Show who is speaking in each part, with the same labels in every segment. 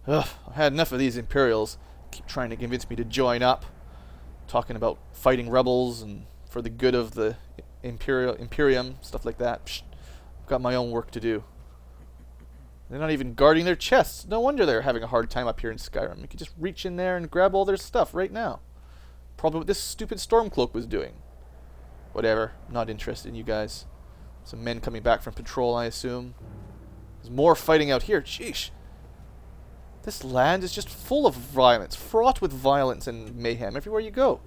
Speaker 1: Ugh, I've had enough of these Imperials. Keep trying to convince me to join up. Talking about fighting rebels and for the good of the Imperium, stuff like that. Psh, I've got my own work to do. They're not even guarding their chests. No wonder they're having a hard time up here in Skyrim. You could just reach in there and grab all their stuff right now. Probably what this stupid Stormcloak was doing. Whatever. Not interested in you guys. Some men coming back from patrol, I assume. There's more fighting out here. Sheesh. This land is just full of violence. Fraught with violence and mayhem everywhere you go.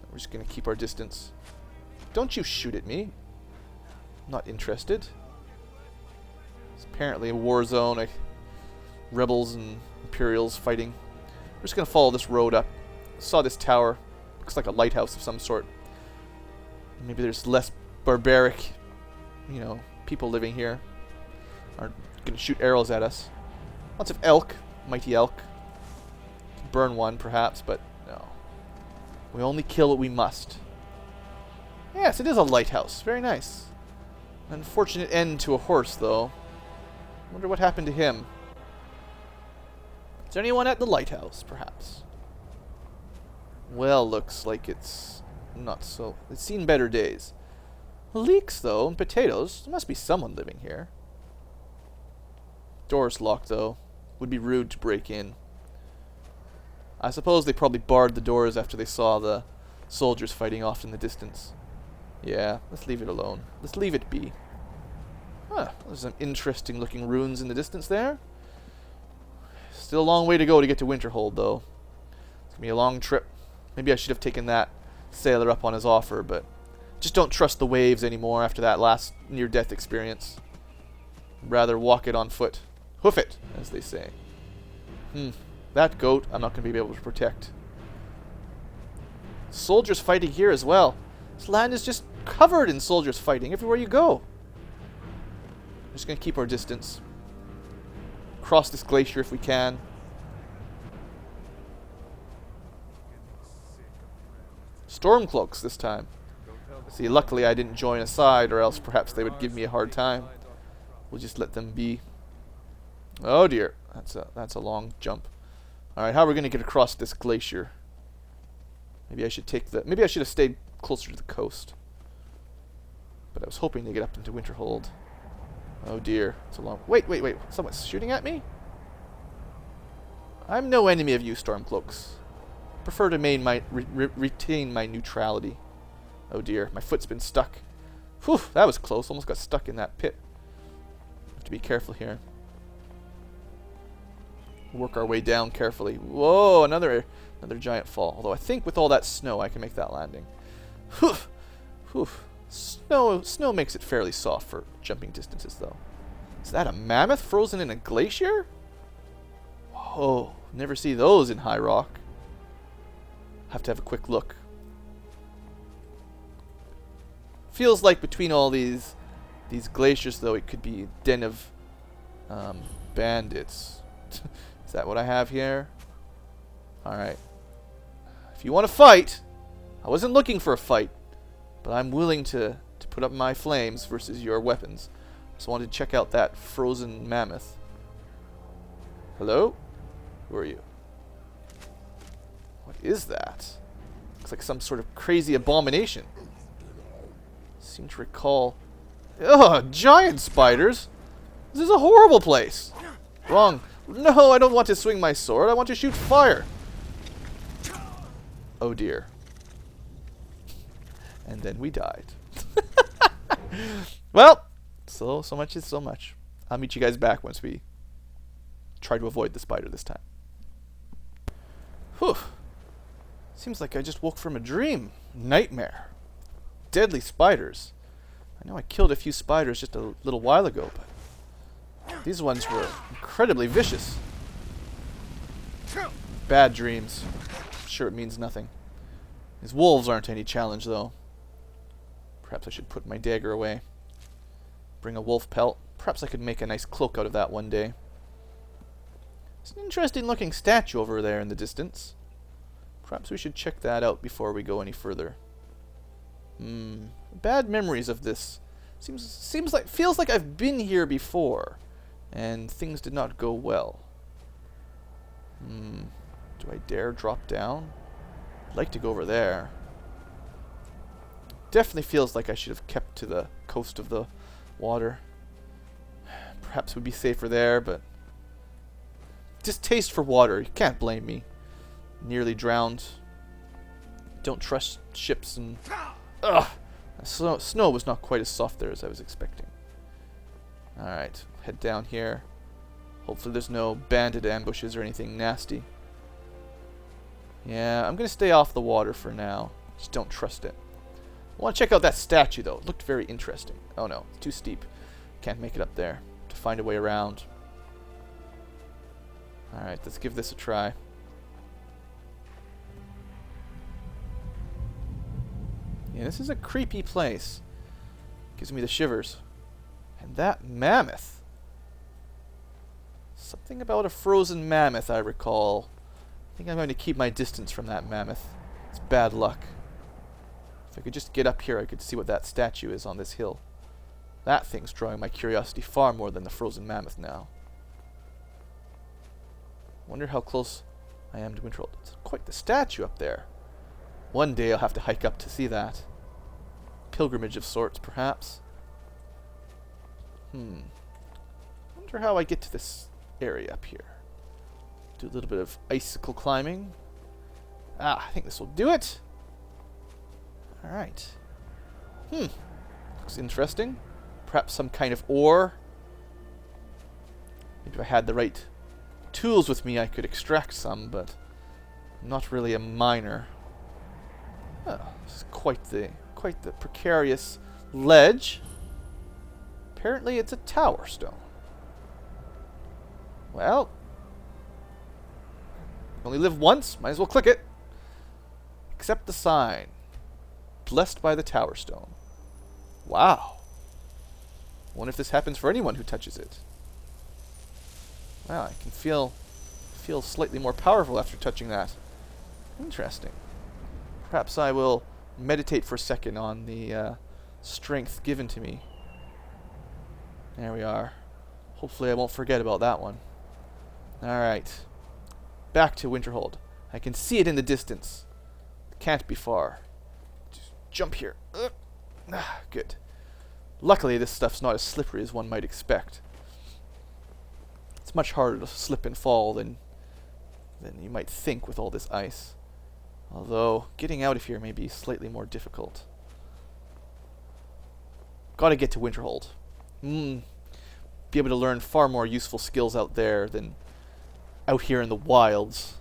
Speaker 1: We're just going to keep our distance. Don't you shoot at me. Not interested. It's apparently a war zone. Rebels and Imperials fighting. We're just going to follow this road up. Saw this tower. Looks like a lighthouse of some sort. Maybe there's less barbaric, you know, people living here. Aren't going to shoot arrows at us. Lots of elk. Mighty elk. Burn one, perhaps, but no. We only kill what we must. Yes, it is a lighthouse. Very nice. Unfortunate end to a horse, though. Wonder what happened to him. Is there anyone at the lighthouse, perhaps? Well, looks like it's not so. It's seen better days. Leeks, though, and potatoes. There must be someone living here. Door's locked, though. Would be rude to break in. I suppose they probably barred the doors after they saw the soldiers fighting off in the distance. Yeah, let's leave it alone. Let's leave it be. Huh, there's some interesting looking ruins in the distance there. Still a long way to go to get to Winterhold, though. It's going to be a long trip. Maybe I should have taken that sailor up on his offer, but just don't trust the waves anymore after that last near-death experience. Rather walk it on foot. Hoof it, as they say. That goat I'm not going to be able to protect. Soldiers fighting here as well. This land is just covered in soldiers fighting everywhere you go. I'm just going to keep our distance. Cross this glacier if we can. Stormcloaks this time. See, luckily I didn't join a side, or else perhaps they would give me a hard time. We'll just let them be. Oh dear, that's a long jump. All right, how are we going to get across this glacier? Maybe I should have stayed closer to the coast. But I was hoping to get up into Winterhold. Oh dear, it's a long. Wait! Someone's shooting at me? I'm no enemy of you, Stormcloaks. Prefer to retain my neutrality. Oh dear, my foot's been stuck. Whew, that was close. Almost got stuck in that pit. Have to be careful here. Work our way down carefully. Whoa, another giant fall. Although I think with all that snow, I can make that landing. Whew, whew. Snow makes it fairly soft for jumping distances, though. Is that a mammoth frozen in a glacier? Whoa, never see those in High Rock. Have to have a quick look. Feels like between all these glaciers, though, it could be a den of bandits. Is that what I have here? Alright. If you want to fight, I wasn't looking for a fight, but I'm willing to put up my flames versus your weapons. Just wanted to check out that frozen mammoth. Hello? Who are you? What is that? Looks like some sort of crazy abomination. Seem to recall... Ugh, giant spiders! This is a horrible place! Wrong. No, I don't want to swing my sword. I want to shoot fire. Oh dear. And then we died. Well, so much is so much. I'll meet you guys back once we try to avoid the spider this time. Whew. Seems like I just woke from a dream. Nightmare. Deadly spiders. I know I killed a few spiders just a little while ago, but these ones were incredibly vicious. Bad dreams. I'm sure it means nothing. These wolves aren't any challenge, though. Perhaps I should put my dagger away. Bring a wolf pelt. Perhaps I could make a nice cloak out of that one day. It's an interesting looking statue over there in the distance. Perhaps we should check that out before we go any further. Bad memories of this. Feels like I've been here before, and things did not go well. Do I dare drop down? I'd like to go over there. Definitely feels like I should have kept to the coast of the water. Perhaps it would be safer there, but distaste for water. You can't blame me. Nearly drowned. Don't trust ships and... Ugh! Snow was not quite as soft there as I was expecting. Alright, head down here. Hopefully there's no bandit ambushes or anything nasty. Yeah, I'm going to stay off the water for now. Just don't trust it. I want to check out that statue, though. It looked very interesting. Oh no, it's too steep. Can't make it up there. To find a way around. Alright, let's give this a try. Yeah, this is a creepy place. Gives me the shivers. And that mammoth. Something about a frozen mammoth, I recall. I think I'm going to keep my distance from that mammoth. It's bad luck. If I could just get up here, I could see what that statue is on this hill. That thing's drawing my curiosity far more than the frozen mammoth now. Wonder how close I am to Winterhold. It's quite the statue up there. One day I'll have to hike up to see that. Pilgrimage of sorts, perhaps. Wonder how I get to this area up here. Do a little bit of icicle climbing. I think this will do it. Alright. Looks interesting. Perhaps some kind of ore. Maybe if I had the right tools with me I could extract some, but I'm not really a miner. Oh, this is quite the precarious ledge. Apparently it's a tower stone. Well, only live once, might as well click it. Accept the sign. Blessed by the tower stone. Wow. Wonder if this happens for anyone who touches it. Wow, I can feel slightly more powerful after touching that. Interesting. Perhaps I will meditate for a second on the strength given to me. There we are. Hopefully I won't forget about that one. Alright. Back to Winterhold. I can see it in the distance. It can't be far. Just jump here. Good. Luckily this stuff's not as slippery as one might expect. It's much harder to slip and fall than you might think with all this ice. Although, getting out of here may be slightly more difficult. Gotta get to Winterhold. Be able to learn far more useful skills out there than out here in the wilds.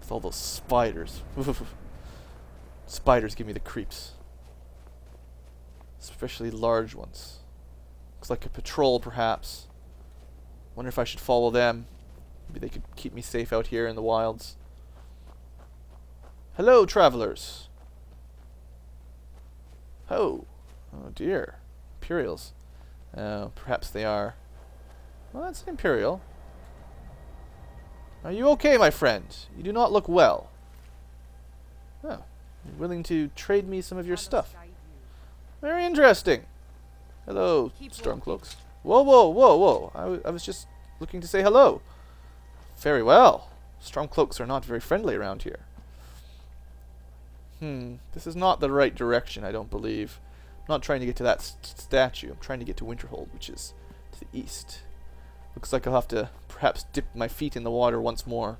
Speaker 1: With all those spiders. Spiders give me the creeps. Especially large ones. Looks like a patrol, perhaps. Wonder if I should follow them. Maybe they could keep me safe out here in the wilds. Hello, travelers. Oh dear. Imperials. Perhaps they are. Well, that's an Imperial. Are you okay, my friend? You do not look well. Oh, you're willing to trade me some of your stuff. Very interesting. Hello, Stormcloaks. Whoa, whoa, whoa, whoa. I was just looking to say hello. Very well. Stormcloaks are not very friendly around here. This is not the right direction, I don't believe. I'm not trying to get to that statue. I'm trying to get to Winterhold, which is to the east. Looks like I'll have to perhaps dip my feet in the water once more.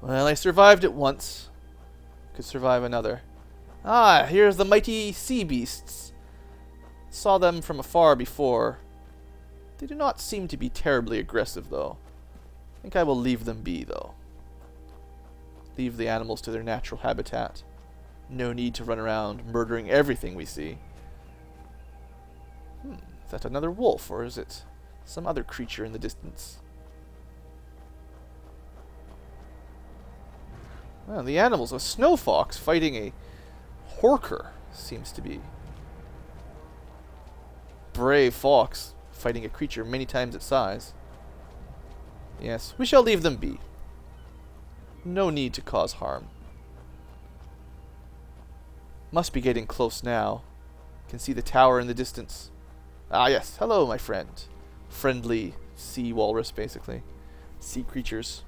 Speaker 1: Well, I survived it once. Could survive another. Ah, here's the mighty sea beasts. Saw them from afar before. They do not seem to be terribly aggressive, though. I think I will leave them be, though. Leave the animals to their natural habitat. No need to run around murdering everything we see. Is that another wolf, or is it some other creature in the distance? Well, the animals, a snow fox fighting a horker, seems to be. Brave fox fighting a creature many times its size. Yes, we shall leave them be. No need to cause harm. Must be getting close now. Can see the tower in the distance. Ah, yes. Hello, my friend. Friendly sea walrus, basically. sea creatures.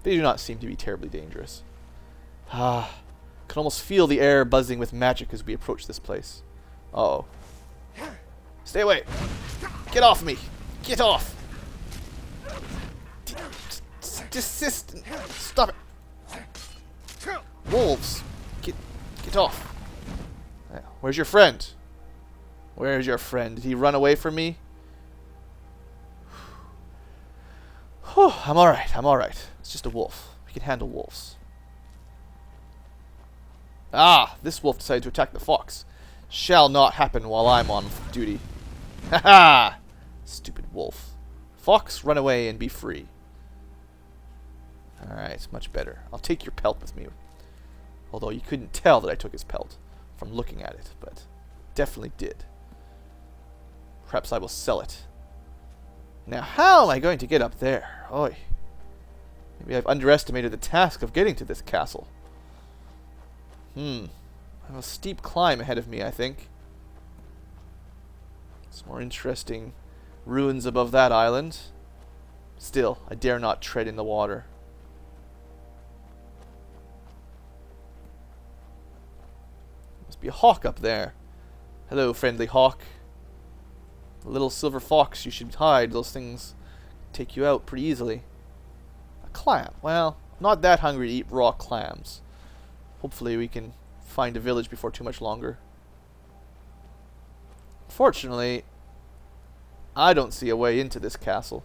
Speaker 1: They do not seem to be terribly dangerous. Ah, can almost feel the air buzzing with magic as we approach this place. Uh-oh. Stay away! Get off me! Get off! Desist! Stop it! Wolves! Get off! Where's your friend? Where's your friend? Did he run away from me? Whew, I'm alright, I'm alright. It's just a wolf. We can handle wolves. Ah, this wolf decided to attack the fox. Shall not happen while I'm on duty. Haha! Stupid wolf. Fox, run away and be free. Alright, much better. I'll take your pelt with me. Although you couldn't tell that I took his pelt from looking at it, but definitely did. Perhaps I will sell it. Now, how am I going to get up there? Oy. Maybe I've underestimated the task of getting to this castle. I have a steep climb ahead of me, I think. Some more interesting ruins above that island. Still, I dare not tread in the water. Must be a hawk up there. Hello, friendly hawk. A little silver fox, you should hide. Those things take you out pretty easily. A clam. Well, I'm not that hungry to eat raw clams. Hopefully we can find a village before too much longer. Fortunately, I don't see a way into this castle.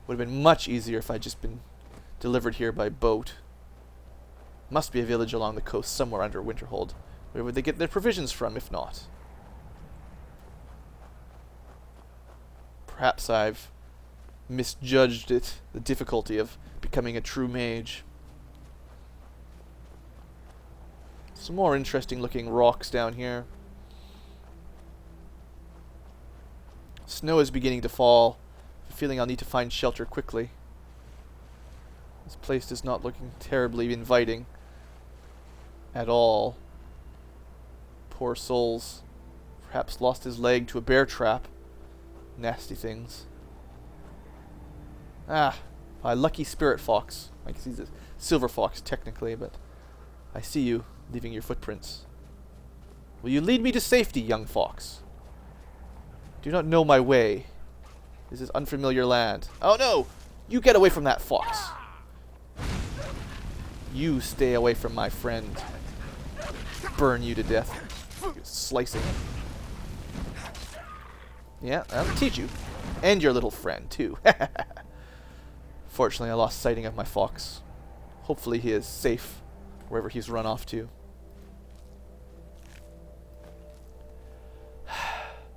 Speaker 1: Would have been much easier if I'd just been delivered here by boat. Must be a village along the coast somewhere under Winterhold. Where would they get their provisions from, if not? Perhaps I've misjudged it, the difficulty of becoming a true mage. Some more interesting looking rocks down here. Snow is beginning to fall. I have a feeling I'll need to find shelter quickly. This place is not looking terribly inviting at all. Poor souls. Perhaps lost his leg to a bear trap. Nasty things. Ah, my lucky spirit fox. I guess he's a silver fox technically, but I see you leaving your footprints. Will you lead me to safety, young fox? Do not know my way. This is unfamiliar land. Oh no! You get away from that fox. You stay away from my friend. Burn you to death. Slicing. Yeah, I'll teach you. And your little friend, too. Fortunately, I lost sighting of my fox. Hopefully he is safe wherever he's run off to.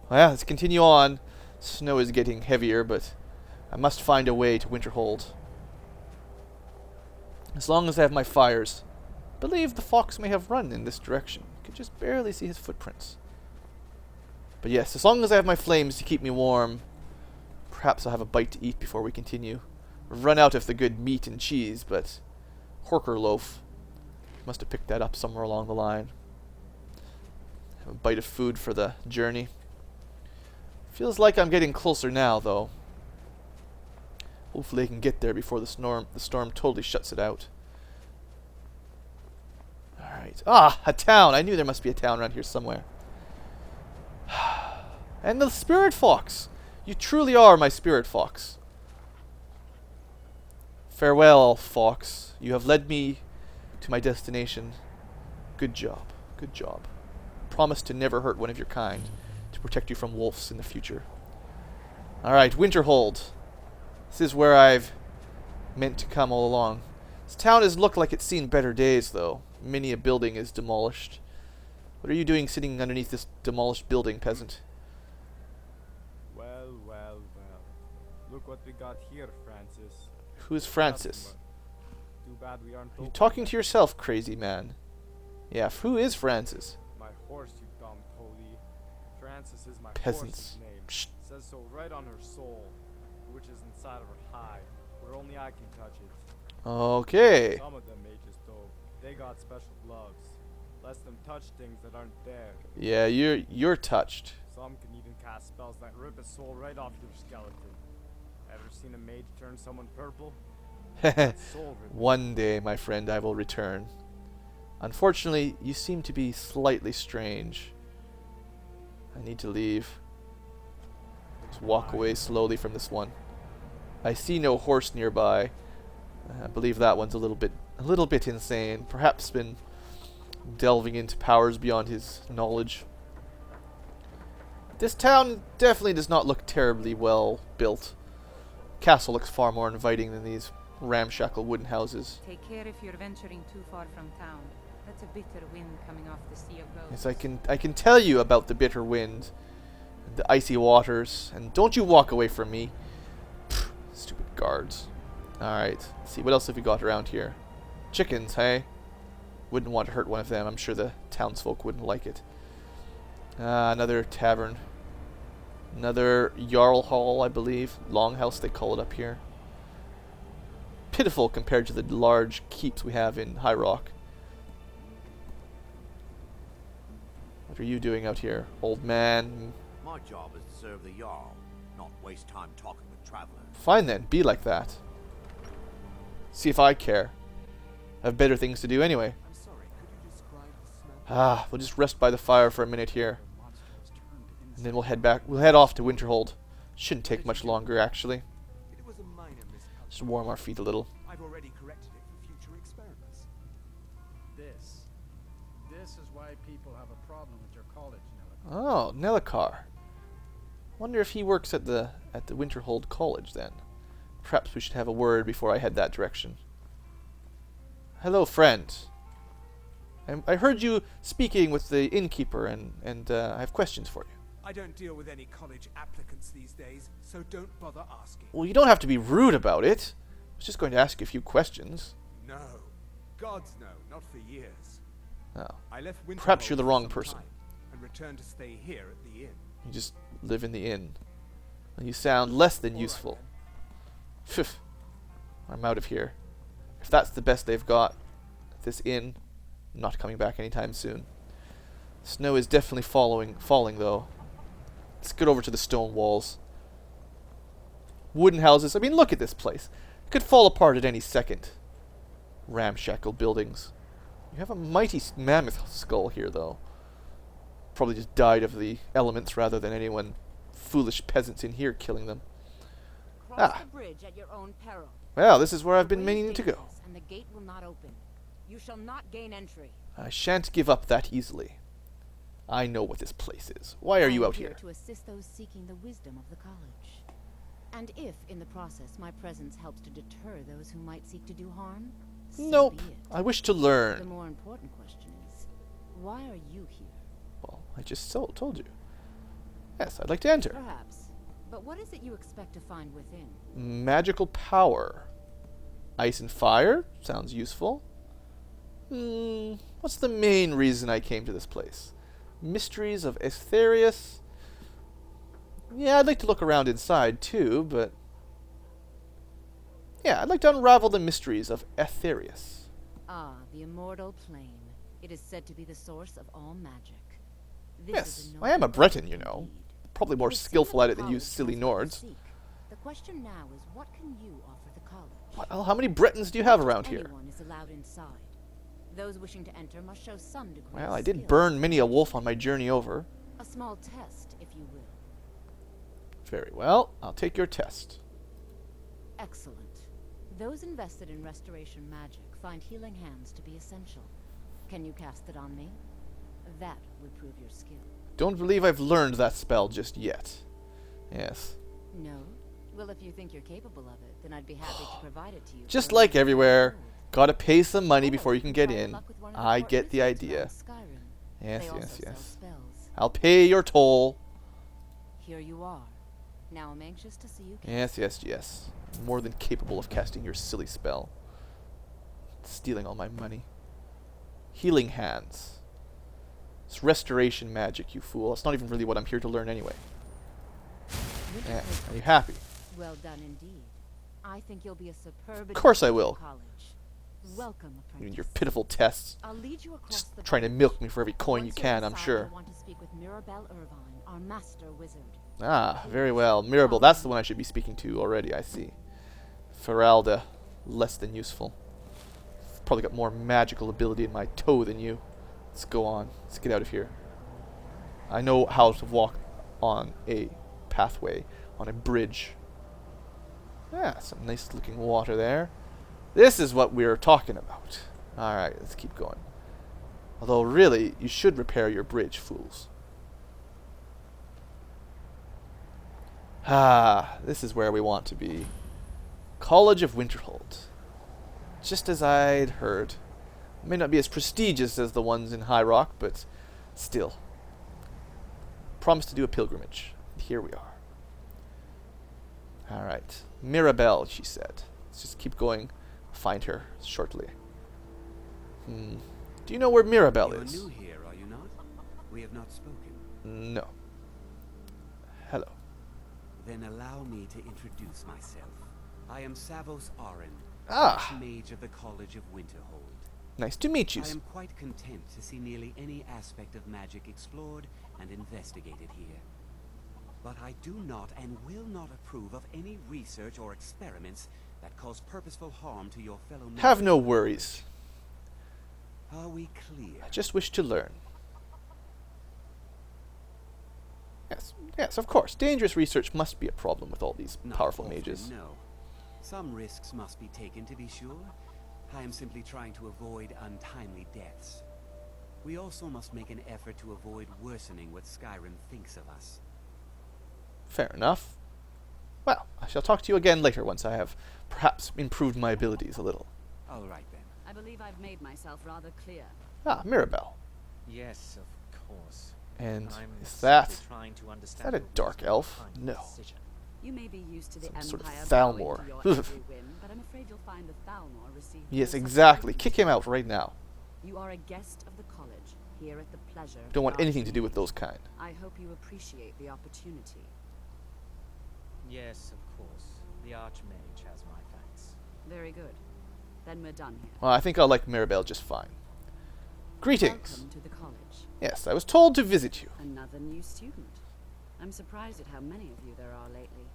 Speaker 1: Well, yeah, let's continue on. Snow is getting heavier, but I must find a way to Winterhold. As long as I have my fires. I believe the fox may have run in this direction. You could just barely see his footprints. But yes, as long as I have my flames to keep me warm, perhaps I'll have a bite to eat before we continue. We've run out of the good meat and cheese, but Horker loaf. Must have picked that up somewhere along the line. Have a bite of food for the journey. Feels like I'm getting closer now, though. Hopefully I can get there before the storm totally shuts it out. Alright. Ah, a town! I knew there must be a town around here somewhere. And the spirit fox! You truly are my spirit fox. Farewell, fox. You have led me to my destination. Good job. Good job. Promise to never hurt one of your kind. To protect you from wolves in the future. Alright, Winterhold. This is where I've meant to come all along. This town has looked like it's seen better days, though. Many a building is demolished. What are you doing sitting underneath this demolished building, peasant?
Speaker 2: Well, well, well. Look what we got here, Francis.
Speaker 1: Who's Francis?
Speaker 2: Too bad we aren't.
Speaker 1: Are you talking to yourself, crazy man? Yeah, who is Francis?
Speaker 2: My horse, you dumb toady. Francis is my
Speaker 1: Peasants.
Speaker 2: horse's name.
Speaker 1: Psst.
Speaker 2: Says so right on her soul, which is inside of her hide, where only I can touch it.
Speaker 1: Okay.
Speaker 2: Some of them mages, though, they got special gloves. Lets them touch things that aren't there.
Speaker 1: Yeah, you're touched.
Speaker 2: Some can even cast spells that rip a soul right off your skeleton. Ever seen a mage turn someone purple? That's soul ripping.
Speaker 1: One day, my friend, I will return. Unfortunately, you seem to be slightly strange. I need to leave. Just walk away slowly from this one. I see no horse nearby. I believe that one's a little bit insane. Perhaps been delving into powers beyond his knowledge. This town definitely does not look terribly well built. Castle looks far more inviting than these ramshackle wooden houses.
Speaker 3: Take care if you're venturing too far from town. That's a bitter wind coming off the Sea of Ghosts.
Speaker 1: Yes, I can tell you about the bitter wind, and the icy waters, and don't you walk away from me. Pfft, stupid guards. Alright, let's see, what else have we got around here? Chickens, hey? Wouldn't want to hurt one of them. I'm sure the townsfolk wouldn't like it. Another tavern. Another Jarl Hall, I believe. Longhouse, they call it up here. Pitiful compared to the large keeps we have in High Rock. What are you doing out here, old man?
Speaker 4: My job is to serve the Jarl, not waste time talking with travelers.
Speaker 1: Fine then, be like that. See if I care. I have better things to do anyway.
Speaker 2: I'm sorry, could you describe the smell?
Speaker 1: We'll just rest by the fire for a minute here. And then we'll head back. We'll head off to Winterhold. Shouldn't take much longer, actually.
Speaker 2: It was a minor miscalculation.
Speaker 1: Just warm our feet a little.
Speaker 2: I've already corrected it for future experiments.
Speaker 5: This is why people have a problem with your college, Nellica.
Speaker 1: Oh, Nellicar. Wonder if he works at the Winterhold College then. Perhaps we should have a word before I head that direction. Hello, friend. I heard you speaking with the innkeeper, and I have questions for you.
Speaker 6: I don't deal with any college applicants these days, so don't bother asking.
Speaker 1: Well, you don't have to be rude about it. I was just going to ask you a few questions.
Speaker 6: No. Gods no, not for years.
Speaker 1: Oh.
Speaker 6: I left Winterhold
Speaker 1: Perhaps you're the
Speaker 6: for
Speaker 1: wrong
Speaker 6: some
Speaker 1: person.
Speaker 6: time and returned to stay here at the inn.
Speaker 1: You just live in the inn. And you sound less than
Speaker 6: All right,
Speaker 1: useful.
Speaker 6: then.
Speaker 1: Phew. I'm out of here. If that's the best they've got, this inn, I'm not coming back anytime soon. Snow is definitely falling though. Let's get over to the stone walls. Wooden houses. I mean, look at this place. It could fall apart at any second. Ramshackle buildings. You have a mighty mammoth skull here, though. Probably just died of the elements rather than anyone foolish peasants in here killing them.
Speaker 3: Cross the bridge at your own peril.
Speaker 1: Well, this is where I've been
Speaker 3: The way
Speaker 1: meaning
Speaker 3: is
Speaker 1: to go.
Speaker 3: dangerous, and the gate will not open. You shall not gain entry.
Speaker 1: I shan't give up that easily. I know what this place is. Why are you
Speaker 3: I'm
Speaker 1: out here?
Speaker 3: to assist those seeking the wisdom of the college. And if, in the process, my presence helps to deter those who might seek to do harm, so
Speaker 1: Nope.
Speaker 3: be it.
Speaker 1: I wish to
Speaker 3: The
Speaker 1: learn.
Speaker 3: more important question is, why are you here?
Speaker 1: Well, I just told you. Yes, I'd like to enter.
Speaker 3: Perhaps. But what is it you expect to find within?
Speaker 1: Magical power. Ice and fire? Sounds useful. What's the main reason I came to this place? Mysteries of Aetherius? Yeah, I'd like to look around inside too, but... yeah, I'd like to unravel the mysteries of Aetherius.
Speaker 3: Ah, the immortal plane. It is said to be the source of all magic. This
Speaker 1: Yes,
Speaker 3: is
Speaker 1: I am a
Speaker 3: noble
Speaker 1: Breton,
Speaker 3: pursuit
Speaker 1: you know.
Speaker 3: indeed.
Speaker 1: Probably
Speaker 3: It
Speaker 1: more
Speaker 3: would seem
Speaker 1: skillful
Speaker 3: that
Speaker 1: at
Speaker 3: the
Speaker 1: it than you
Speaker 3: college
Speaker 1: silly
Speaker 3: has what you
Speaker 1: Nords.
Speaker 3: seek. The question now is, what can you offer the college?
Speaker 1: Well, how many Bretons do you have
Speaker 3: Not
Speaker 1: around here?
Speaker 3: anyone is allowed inside. Those wishing to enter must show some degree
Speaker 1: Well,
Speaker 3: of
Speaker 1: I did
Speaker 3: skill.
Speaker 1: burn many a wolf on my journey over.
Speaker 3: A small test, if you will.
Speaker 1: Very well, I'll take your test.
Speaker 3: Excellent. Those invested in restoration magic find healing hands to be essential. Can you cast it on me? That would prove your skill.
Speaker 1: Don't believe I've learned that spell just yet. Yes.
Speaker 3: No? Well, if you think you're capable of it, then I'd be happy to provide it to you.
Speaker 1: Just
Speaker 3: for
Speaker 1: like
Speaker 3: only
Speaker 1: everywhere,
Speaker 3: gold.
Speaker 1: gotta pay some money
Speaker 3: Or
Speaker 1: before you can
Speaker 3: try
Speaker 1: get
Speaker 3: your
Speaker 1: in.
Speaker 3: luck with one of the
Speaker 1: I
Speaker 3: court
Speaker 1: get the
Speaker 3: wizards
Speaker 1: idea.
Speaker 3: around Skyrim.
Speaker 1: Yes,
Speaker 3: They also
Speaker 1: yes,
Speaker 3: sell
Speaker 1: yes.
Speaker 3: spells.
Speaker 1: I'll pay your toll.
Speaker 3: Here you are. Now I'm anxious to see you cast.
Speaker 1: Yes, yes, yes. More than capable of casting your silly spell. Stealing all my money. Healing hands. It's restoration magic, you fool. It's not even really what I'm here to learn anyway. Yeah, are you happy?
Speaker 3: Well done indeed. I think you'll be a superb.
Speaker 1: Of course I
Speaker 3: addition to
Speaker 1: will.
Speaker 3: the College. Welcome,
Speaker 1: You
Speaker 3: apprentice.
Speaker 1: and your pitiful tests.
Speaker 3: I'll lead you across
Speaker 1: Just
Speaker 3: the
Speaker 1: trying to
Speaker 3: bridge.
Speaker 1: milk me for every coin you
Speaker 3: Once you're
Speaker 1: can, I'm
Speaker 3: inside,
Speaker 1: sure.
Speaker 3: you'll want to speak with Mirabelle Irvine, our master wizard.
Speaker 1: Ah, very well. Mirabelle, that's the one I should be speaking to already, I see. Feralda, less than useful. Probably got more magical ability in my toe than you. Let's go on. Let's get out of here. I know how to walk on a pathway, on a bridge. Yeah, some nice looking water there. This is what we're talking about. Alright, let's keep going. Although, really, you should repair your bridge, fools. Ah, this is where we want to be. College of Winterhold. Just as I'd heard. It may not be as prestigious as the ones in High Rock, but still. Promised to do a pilgrimage. Here we are. Alright. Mirabelle, she said. Let's just keep going. Find her shortly. Do you know where Mirabelle is?
Speaker 7: You are new here, are you not? We have not spoken.
Speaker 1: No. Hello.
Speaker 7: Then allow me to introduce myself. I am Savos Arin,
Speaker 1: Ah.
Speaker 7: Mage of the College of Winterhold.
Speaker 1: Nice to meet you.
Speaker 7: I am quite content to see nearly any aspect of magic explored and investigated here. But I do not and will not approve of any research or experiments that cause purposeful harm to your fellow members.
Speaker 1: Have no worries.
Speaker 7: Are we clear?
Speaker 1: I just wish to learn. Yes, yes, of course. Dangerous research must be a problem with all these
Speaker 7: Not
Speaker 1: powerful
Speaker 7: often,
Speaker 1: mages.
Speaker 7: No. Some risks must be taken, to be sure. I am simply trying to avoid untimely deaths. We also must make an effort to avoid worsening what Skyrim thinks of us.
Speaker 1: Fair enough. Well, I shall talk to you again later once I have perhaps improved my abilities a little.
Speaker 7: All right, then.
Speaker 8: I believe I've made myself rather clear.
Speaker 1: Ah, Mirabelle.
Speaker 9: Yes, of course.
Speaker 1: And
Speaker 9: I'm
Speaker 1: is that...
Speaker 9: simply trying to
Speaker 1: Is
Speaker 9: understand
Speaker 1: that a
Speaker 9: your
Speaker 1: dark
Speaker 9: reasoning
Speaker 1: elf?
Speaker 9: behind the
Speaker 1: No.
Speaker 9: decision.
Speaker 8: You may be used to the
Speaker 1: Some sort of
Speaker 8: Empire
Speaker 1: Thalmor.
Speaker 8: bowing to your every whim, but I'm afraid you'll find the Thalmor receive
Speaker 1: Yes,
Speaker 8: no such
Speaker 1: exactly.
Speaker 8: treatment.
Speaker 1: Kick him out right now.
Speaker 8: You are a guest of the college, here at the pleasure.
Speaker 1: Don't want
Speaker 8: of
Speaker 1: anything to do with
Speaker 8: Archmage.
Speaker 1: those kind.
Speaker 8: I hope you appreciate the opportunity.
Speaker 9: Yes, of course. The Archmage has my thanks.
Speaker 8: Very good. Then we're done here.
Speaker 1: Well, I think I'll like Mirabelle just fine. Greetings.
Speaker 8: Welcome to the college.
Speaker 1: Yes, I was told to visit you.
Speaker 8: Another new student. I'm surprised at how many of you there are lately.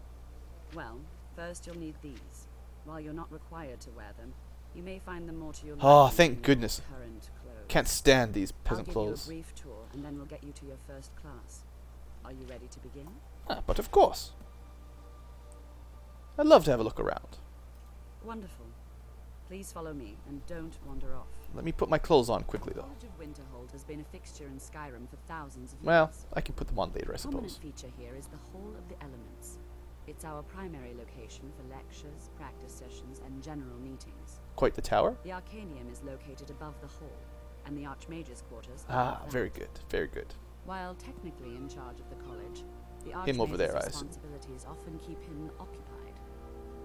Speaker 8: Well, first you'll need these. While you're not required to wear them, you may find them more to your
Speaker 1: Oh,
Speaker 8: liking
Speaker 1: thank
Speaker 8: than your
Speaker 1: goodness.
Speaker 8: current clothes.
Speaker 1: Can't stand these
Speaker 8: I'll
Speaker 1: peasant
Speaker 8: give
Speaker 1: clothes.
Speaker 8: you a brief tour, and then we'll get you to your first class. Are you ready to begin?
Speaker 1: Ah, but of course. I'd love to have a look around.
Speaker 8: Wonderful. Please follow me, and don't wander off.
Speaker 1: Let me put my clothes on quickly,
Speaker 8: The
Speaker 1: though.
Speaker 8: College of Winterhold has been a fixture in Skyrim for thousands of
Speaker 1: Well,
Speaker 8: years.
Speaker 1: I can put them on later, I
Speaker 8: The prominent
Speaker 1: suppose.
Speaker 8: feature here is the Hall of the Elements. It's our primary location for lectures, practice sessions, and general meetings.
Speaker 1: Quite the tower.
Speaker 8: The Arcanium is located above the hall, and the Archmage's quarters are
Speaker 1: Ah,
Speaker 8: above that.
Speaker 1: very good, very good.
Speaker 8: While technically in charge of the college, the
Speaker 1: Him over
Speaker 8: Archmage's
Speaker 1: there, I assume.
Speaker 8: responsibilities often keep him occupied.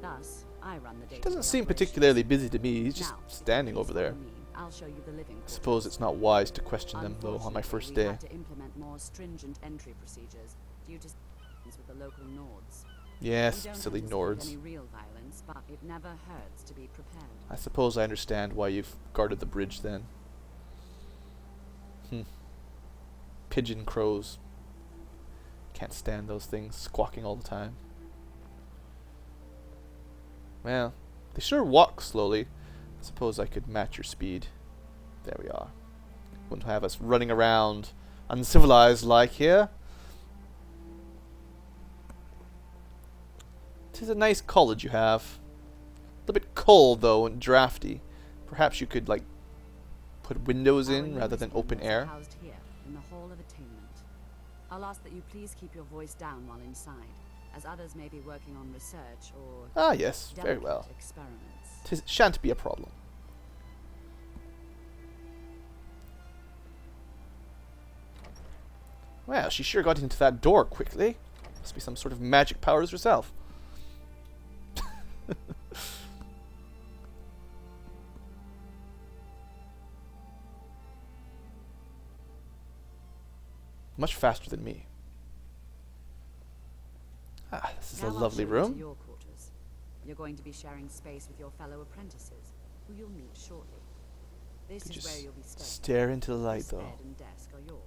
Speaker 8: Thus, I run the day-to-day
Speaker 1: Doesn't seem
Speaker 8: operations.
Speaker 1: particularly busy to me. He's just
Speaker 8: Now, if you
Speaker 1: standing
Speaker 8: please
Speaker 1: over there.
Speaker 8: follow me, I'll show you the living
Speaker 1: I suppose
Speaker 8: quarters.
Speaker 1: it's not wise to question them, though, on my first
Speaker 8: Unfortunately, we
Speaker 1: day.
Speaker 8: had to implement more stringent entry procedures due to with the local Nords.
Speaker 1: Yes,
Speaker 8: We don't
Speaker 1: silly
Speaker 8: anticipate
Speaker 1: Nords.
Speaker 8: any real violence, but it never hurts to be prepared.
Speaker 1: I suppose I understand why you've guarded the bridge then. Pigeon crows. Can't stand those things squawking all the time. Well, they sure walk slowly. I suppose I could match your speed. There we are. Wouldn't have us running around uncivilized like here. 'Tis a nice college you have. A little bit cold though and drafty. Perhaps you could like put windows
Speaker 8: Our
Speaker 1: in rather
Speaker 8: newest
Speaker 1: than open
Speaker 8: members are
Speaker 1: air.
Speaker 8: housed here in the Hall of Attainment. I'll ask that you please keep your voice down while inside, as others may be working on research or
Speaker 1: Ah yes, very
Speaker 8: delicate
Speaker 1: well.
Speaker 8: experiments.
Speaker 1: 'Tis shan't be a problem. Well, she sure got into that door quickly. Must be some sort of magic powers herself. Much faster than me. Ah, this is
Speaker 8: Now
Speaker 1: a
Speaker 8: I'll
Speaker 1: lovely
Speaker 8: show you to
Speaker 1: room.
Speaker 8: your quarters. You're going to be sharing space with your fellow apprentices, who you'll meet shortly. This
Speaker 1: Could
Speaker 8: is where
Speaker 1: just
Speaker 8: you'll be staying.
Speaker 1: stare into the light,
Speaker 8: Your
Speaker 1: though.
Speaker 8: bed and desk are yours.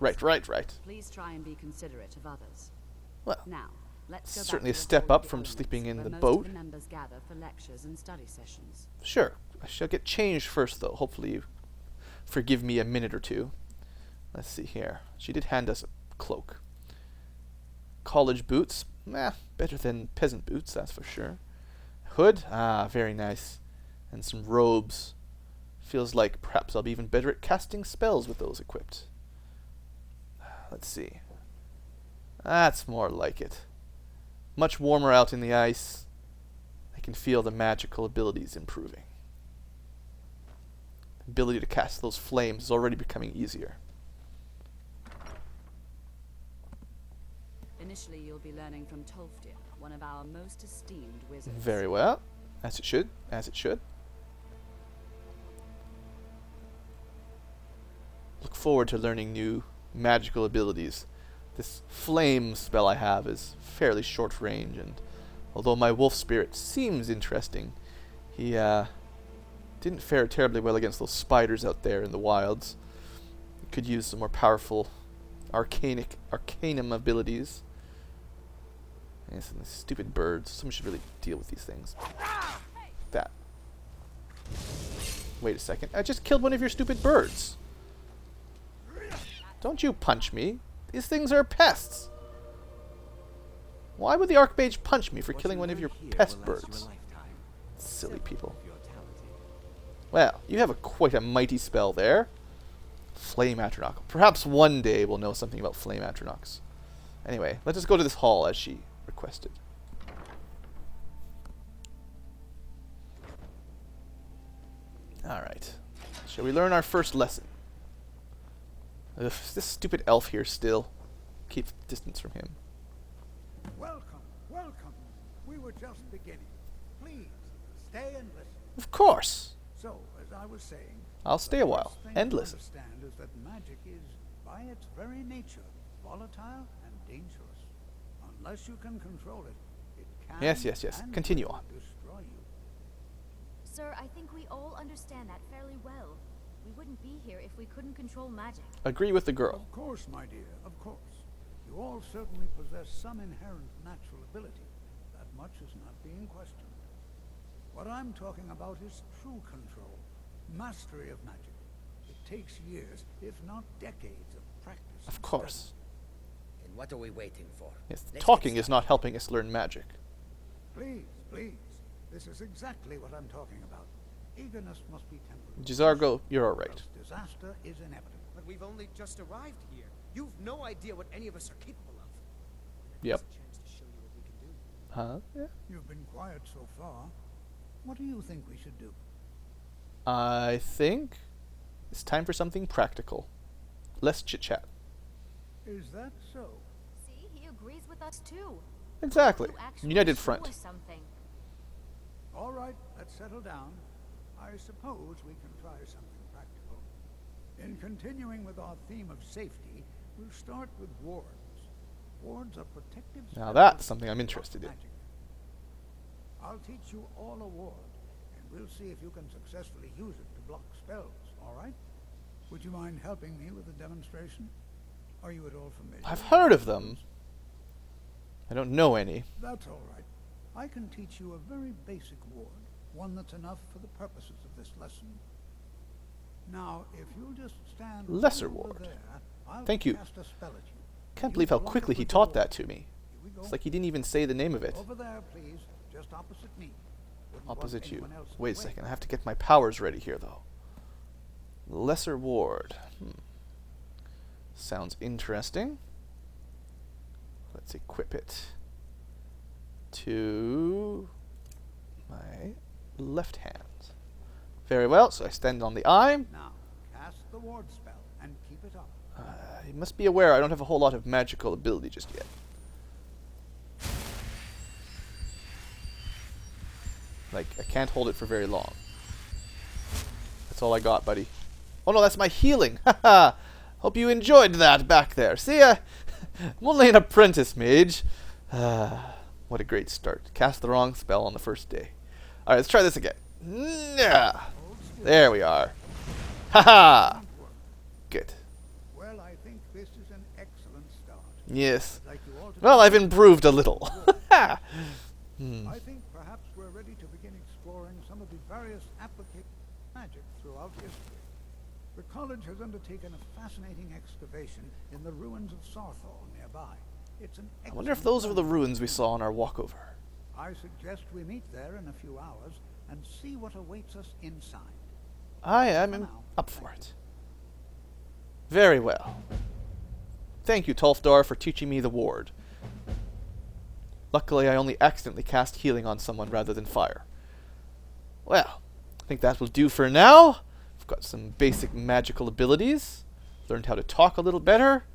Speaker 1: Right.
Speaker 8: Please try and be considerate of others.
Speaker 1: Well,
Speaker 8: Now, Let's go back
Speaker 1: Certainly a
Speaker 8: to the
Speaker 1: step
Speaker 8: Hall
Speaker 1: up
Speaker 8: of
Speaker 1: from
Speaker 8: Elements,
Speaker 1: sleeping in
Speaker 8: where
Speaker 1: the
Speaker 8: most
Speaker 1: boat.
Speaker 8: of the members gather for lectures and study sessions.
Speaker 1: Sure. I shall get changed first, though. Hopefully you forgive me a minute or two. Let's see here. She did hand us a cloak. College boots. Better than peasant boots, that's for sure. Hood. Very nice. And some robes. Feels like perhaps I'll be even better at casting spells with those equipped. Let's see. That's more like it. Much warmer out in the ice. I can feel the magical abilities improving. The ability to cast those flames is already becoming easier.
Speaker 8: Initially, you'll be learning from Tolfdir, one of our most esteemed wizards.
Speaker 1: Very well. As it should. As it should. Look forward to learning new magical abilities. This flame spell I have is fairly short range, and although my wolf spirit seems interesting, he didn't fare terribly well against those spiders out there in the wilds. Could use some more powerful arcanum abilities. Yes, and the stupid birds. Someone should really deal with these things. That. Wait a second. I just killed one of your stupid birds. Don't you punch me. These things are pests. Why would the Archmage punch me for killing one of your pest birds? Silly people. Well, you have quite a mighty spell there. Flame Atronach. Perhaps one day we'll know something about Flame Atronachs. Anyway, let's just go to this hall as she requested. Alright. Shall we learn our first lesson? Ugh, this stupid elf here still. Keep distance from him.
Speaker 5: Welcome, welcome. We were just beginning. Please, stay and listen.
Speaker 1: Of course.
Speaker 5: So, as I was saying,
Speaker 1: I'll stay a while
Speaker 5: the first thing
Speaker 1: and
Speaker 5: to
Speaker 1: listen.
Speaker 5: understand is that magic is, by its very nature, volatile and dangerous. Unless you can control it, it can
Speaker 1: Yes.
Speaker 5: and
Speaker 1: Continue
Speaker 5: will
Speaker 1: on.
Speaker 5: destroy you.
Speaker 10: Sir, I think we all understand that fairly well. We wouldn't be here if we couldn't control magic.
Speaker 1: Agree with the girl.
Speaker 5: Of course, my dear, of course. You all certainly possess some inherent natural ability. That much is not being questioned. What I'm talking about is true control, mastery of magic. It takes years, if not decades, of practice.
Speaker 1: Of course.
Speaker 11: And what are we waiting for?
Speaker 1: Yes,
Speaker 11: Let's
Speaker 1: talking
Speaker 11: get
Speaker 1: is not helping us learn magic.
Speaker 5: Please, please. This is exactly what I'm talking about. Eagerness must be tempered.
Speaker 1: Jizargo, you're alright.
Speaker 5: Else disaster is inevitable.
Speaker 6: But we've only just arrived here. You've no idea what any of us are capable of.
Speaker 1: Yep.
Speaker 6: Here's a chance to show you what we can do.
Speaker 1: Huh? Yeah.
Speaker 5: You've been quiet so far. What do you think we should do?
Speaker 1: I think it's time for something practical. Less chit-chat.
Speaker 5: Is that so?
Speaker 10: See, he agrees with us too.
Speaker 1: Exactly.
Speaker 10: You actually
Speaker 1: United
Speaker 10: show
Speaker 1: front.
Speaker 10: us something.
Speaker 5: All right, let's settle down. I suppose we can try something practical. In continuing with our theme of safety, we'll start with wards. Wards are protective
Speaker 1: Now
Speaker 5: spells
Speaker 1: that's something I'm
Speaker 5: that
Speaker 1: interested in.
Speaker 5: block magic. I'll teach you all a ward, and we'll see if you can successfully use it to block spells, all right? Would you mind helping me with a demonstration? Are you at all familiar?
Speaker 1: I've heard of them. I don't know any.
Speaker 5: That's all right. I can teach you a very basic ward, one that's enough for the purposes of this lesson. Now, if you'll just stand
Speaker 1: Lesser
Speaker 5: over
Speaker 1: ward.
Speaker 5: there, I'll
Speaker 1: Thank you.
Speaker 5: cast a spell at you.
Speaker 1: Can't
Speaker 5: You
Speaker 1: believe how
Speaker 5: block it
Speaker 1: quickly he
Speaker 5: with
Speaker 1: taught
Speaker 5: your
Speaker 1: that
Speaker 5: ward.
Speaker 1: to me.
Speaker 5: Here we go.
Speaker 1: It's like he didn't even say the name of it.
Speaker 5: Over there, please, just opposite me. Wouldn't want
Speaker 1: Opposite you.
Speaker 5: anyone else in
Speaker 1: Wait a
Speaker 5: the way.
Speaker 1: second, I have to get my powers ready here, though. Lesser ward. Sounds interesting. Let's equip it to my left hand. Very well, so I stand on the eye.
Speaker 5: Now, cast the ward spell and keep it up.
Speaker 1: You must be aware I don't have a whole lot of magical ability just yet. Like, I can't hold it for very long. That's all I got, buddy. Oh no, that's my healing! Haha! Hope you enjoyed that back there. See ya! I'm only an apprentice mage. What a great start. Cast the wrong spell on the first day. Alright, let's try this again. Yeah. There we are. Haha! Good.
Speaker 5: Well, I think this is an excellent start.
Speaker 1: Yes.
Speaker 5: I'd like you all to
Speaker 1: Well, I've improved a little.
Speaker 5: I think perhaps we're ready to begin exploring some of the various applications of magic throughout history. The college has undertaken a fascinating excavation in the ruins of Sarthal nearby. It's an
Speaker 1: I wonder if those are the ruins we saw on our walkover.
Speaker 5: I suggest we meet there in a few hours and see what awaits us inside.
Speaker 1: I am up for it. Very well. Thank you, Tolfdar, for teaching me the ward. Luckily, I only accidentally cast healing on someone rather than fire. Well, I think that will do for now. I've got some basic magical abilities. Learned how to talk a little better.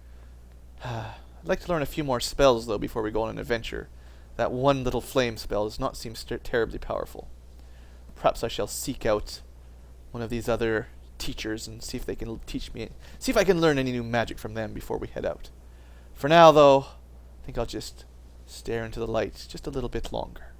Speaker 1: I'd like to learn a few more spells, though, before we go on an adventure. That one little flame spell does not seem terribly powerful. Perhaps I shall seek out one of these other teachers and see if they can teach me, see if I can learn any new magic from them before we head out. For now, though, I think I'll just stare into the light just a little bit longer.